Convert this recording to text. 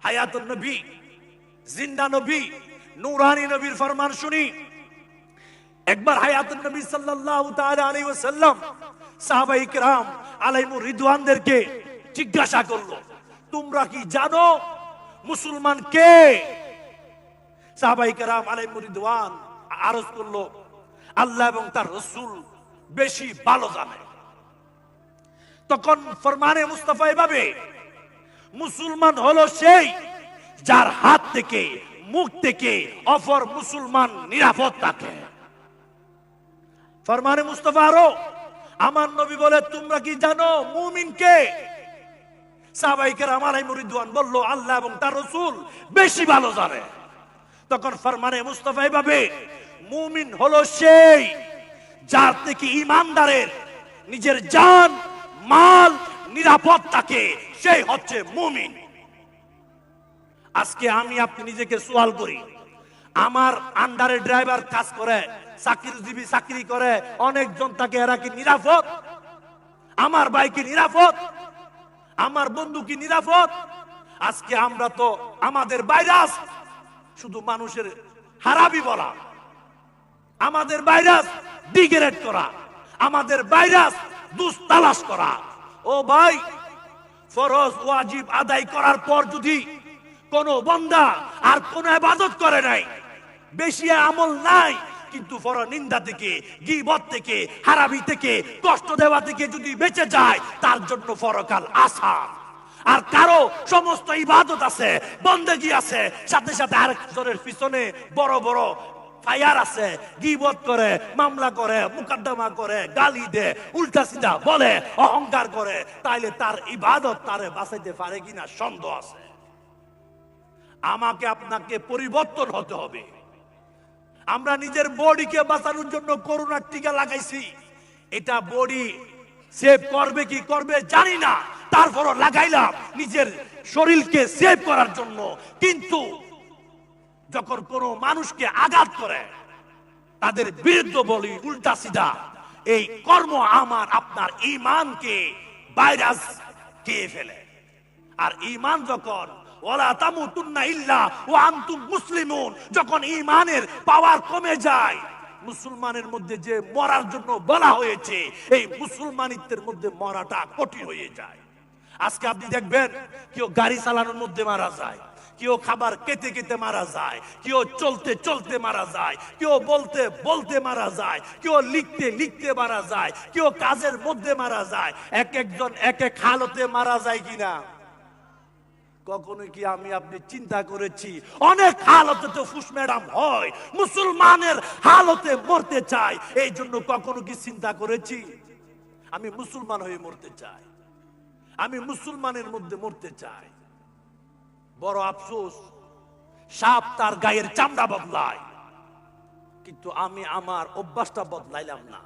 হায়াতুন নবী, জিন্দা নবী, নূরানী নবীর ফরমান শুনি। একবার হায়াতুন নবী সাল্লাল্লাহু তাআলা আলাইহি ওয়াসাল্লাম সাহাবায়ে কিরাম আলাইহিমুর রিদওয়ানদেরকে জিজ্ঞাসা করলো, তোমরা কি জানো মুসলমান কে? সাহাবায়ে কিরাম আলাইহিমুর রিদওয়ান আরজ করলো, আল্লাহ এবং তার রাসূল বেশি ভালো জানে। তখন ফরমানে মুস্তাফা এভাবে, মুসলমান হলো সেই যার হাত থেকে মুখ থেকে অপর মুসলমান নিরাপদ থাকে। ফরমানে মুস্তাফা আরো, আমার নবী বলে, তোমরা কি জানো মুমিন কে? সাহাবায়ে কেরাম আলাইহিমুর রিদওয়ান বলল, আল্লাহ এবং তার রাসূল বেশি ভালো জানে। তখন ফরমানে মুস্তাফা এভাবে, মুমিন হলো সেই যার থেকে ঈমানদারের নিজের জান মাল নিরাপদ থাকে, সেই হচ্ছে মুমিন। আজকে আমি আপনি নিজেকে সওয়াল করি, আমার আন্ডারে ড্রাইভার কাজ করে, চাকরিজীবী চাকরি করে, অনেকজন তাকে, এরা কি নিরাপদ? আমার ভাই কি নিরাপদ? আমার বন্ধু কি নিরাপদ? আজকে আমরা তো আমাদের ভাইরাস শুধু মানুষের হারাবি বলা, আমাদের ভাইরাস ডিগ্রেড করা, আমাদের ভাইরাস দুষ্ট তালাশ করা। ও ভাই, ফরজ ওয়াজিব আদায় করার পর যদি কোন বান্দা আর কোন ইবাদত করে নাই, বেশি আমল নাই, কিন্তু পরনিন্দা থেকে, গীবত থেকে, হারাবি থেকে, কষ্ট দেওয়া থেকে যদি বেঁচে যায়, তার জন্য পরকাল আসান। আর কারো সমস্ত ইবাদত আছে, বন্দেগী আছে, সাথে সাথে আরেকজনের পিছনে বড় বড় ফায়ার আছে, গীবত করে, মামলা করে, মুকদ্দমা করে, গালি দেয়, উল্টা সিধা বলে, অহংকার করে, তাইলে তার ইবাদত তারে বাঁচাইতে পারে কিনা সন্দেহ আছে। আমাকে আপনাকে পরিবর্তন হতে হবে। আমরা নিজের বডিকে বাঁচানোর জন্য করোনার টিকা লাগাইছি, এটা বডি সেভ করবে কি করবে জানি না, তারপরও লাগাইলাম নিজের শরীরকে সেভ করার জন্য। কিন্তু যখন কোনো মানুষকে আঘাত করে, তাদের বিরুদ্ধে বলি উল্টা সিধা, এই কর্ম আমার আপনার ঈমানকে ভাইরাস খেয়ে ফেলে। আর ঈমান যখন ওয়ালা তামুতুন্না ইল্লা ওয়া আনতুম মুসলিমুন, যখন ঈমানের পাওয়ার কমে যায়, মুসলমানের মধ্যে যে মরার জন্য বলা হয়েছে, এই মুসলমানিত্বের মধ্যে মরাটা কঠিন হয়ে যায়। আজকে আপনি দেখবেন, কেউ গাড়ি চালানোর মধ্যে মারা যায়, কেউ খাবার খেতে খেতে মারা যায়, কেউ চলতে চলতে মারা যায়, কেউ বলতে বলতে মারা যায়, কেউ লিখতে লিখতে মারা যায়, কেউ কাজের মধ্যে মারা যায়। এক একজন এক এক হালতে মারা যায় কিনা কখনো কি আমি আপনি চিন্তা করেছি? অনেক হালতে তো ফুস ম্যাডাম হয়, মুসলমানের হালতে মরতে চাই, এই জন্য কখনো কি চিন্তা করেছি আমি মুসলমান হয়ে মরতে চাই, আমি মুসলমানের মধ্যে মরতে চাই? বড় আফসোস, সাপ তার গায়ের চামড়া বদলায়, কিন্তু আমি আমার অভ্যাসটা বদলাইলাম না।